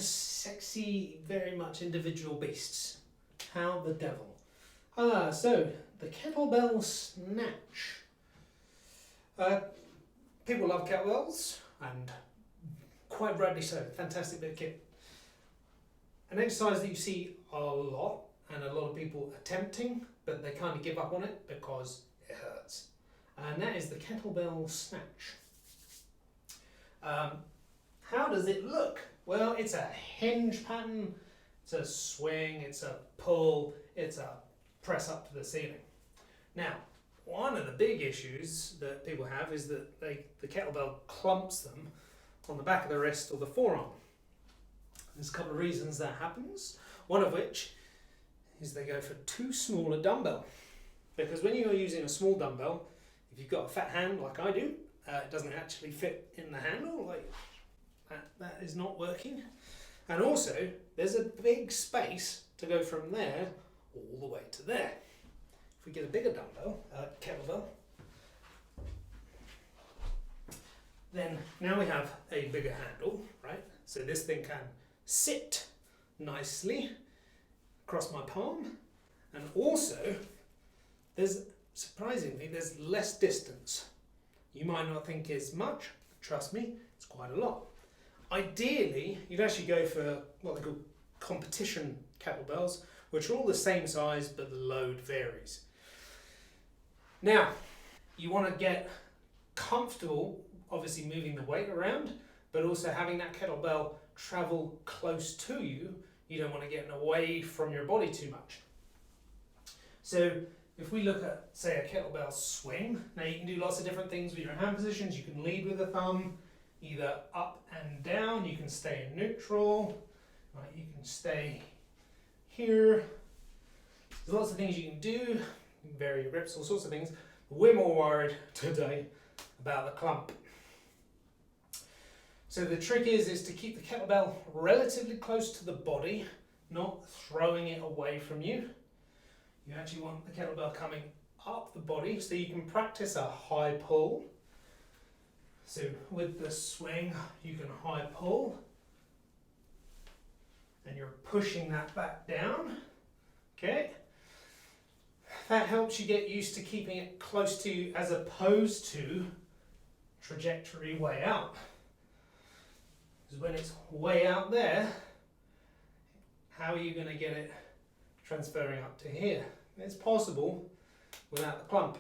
sexy, very much individual beasts. How the devil. So the kettlebell snatch. People love kettlebells, and quite rightly so. Fantastic bit of kit. An exercise that you see a lot, and a lot of people attempting, but they kind of give up on it because it hurts. And that is the kettlebell snatch. How does it look? Well, it's a hinge pattern, it's a swing, it's a pull, it's a press up to the ceiling. Now, one of the big issues that people have is that the kettlebell clumps them on the back of the wrist or the forearm. There's a couple of reasons that happens, one of which is they go for too small a dumbbell. Because when you're using a small dumbbell, if you've got a fat hand like I do, it doesn't actually fit in the handle, like that is not working. And also, there's a big space to go from there all the way to there. If we get a bigger dumbbell, kettlebell, then now we have a bigger handle, right? So this thing can sit nicely across my palm, and also surprisingly there's less distance. You might not think it's much, but trust me, it's quite a lot. Ideally, you'd actually go for what they call competition kettlebells, which are all the same size, but the load varies. Now, you want to get comfortable, obviously moving the weight around, but also having that kettlebell travel close to you. You don't want to get away from your body too much. So if we look at, say, a kettlebell swing, now you can do lots of different things with your hand positions. You can lead with a thumb, either up and down. You can stay in neutral, right? You can stay here. There's lots of things you can do. You can vary your grips, all sorts of things. We're more worried today about the clump. So the trick is to keep the kettlebell relatively close to the body, not throwing it away from you. You actually want the kettlebell coming up the body so you can practice a high pull. So with the swing, you can high pull, and you're pushing that back down, okay? That helps you get used to keeping it close to you as opposed to trajectory way out. Because when it's way out there, how are you going to get it transferring up to here? It's possible without the clump.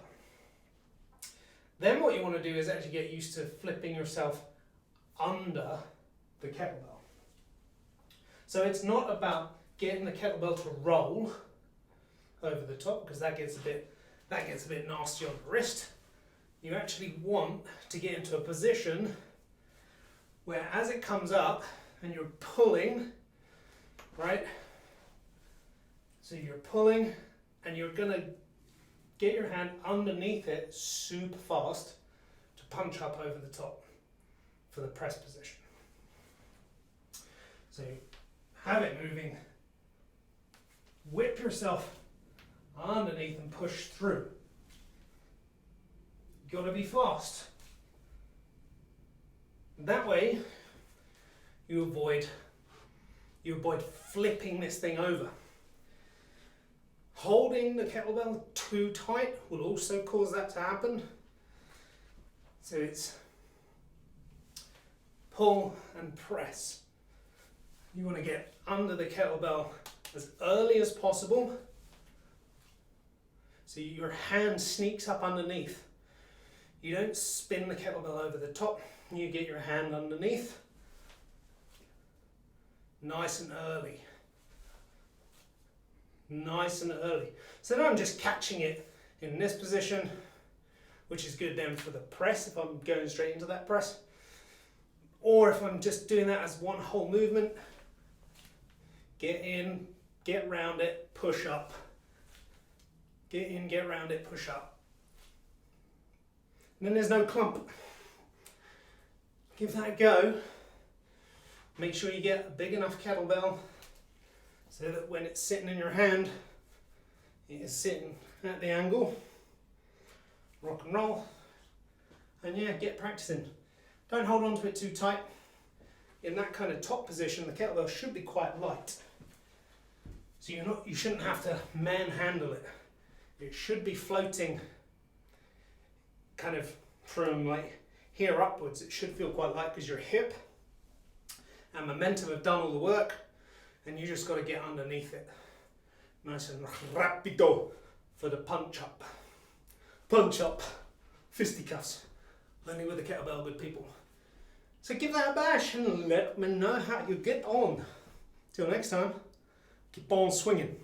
Then what you want to do is actually get used to flipping yourself under the kettlebell. So it's not about getting the kettlebell to roll over the top, because that gets a bit nasty on the wrist. You actually want to get into a position where as it comes up and you're pulling, right? So you're pulling and you're going to get your hand underneath it super fast to punch up over the top for the press position. So have it moving, whip yourself underneath and push through. You've got to be fast. That way you avoid flipping this thing over. Holding the kettlebell too tight will also cause that to happen. So it's pull and press. You want to get under the kettlebell as early as possible, so your hand sneaks up underneath. You don't spin the kettlebell over the top, you get your hand underneath, nice and early. Nice and early. So now I'm just catching it in this position, which is good then for the press if I'm going straight into that press. Or if I'm just doing that as one whole movement, get in, get round it, push up. Get in, get round it, push up. And then there's no clump. Give that a go. Make sure you get a big enough kettlebell so that when it's sitting in your hand, it is sitting at the angle. Rock and roll. And yeah, get practicing. Don't hold on to it too tight. in that kind of top position, the kettlebell should be quite light. So you shouldn't have to manhandle it. It should be floating kind of from like here upwards. It should feel quite light because your hip and momentum have done all the work, and you just got to get underneath it. Nice and rapido for the punch up. Punch up. Fisticuffs. Only with a kettlebell, good people. So give that a bash and let me know how you get on. Till next time, keep on swinging.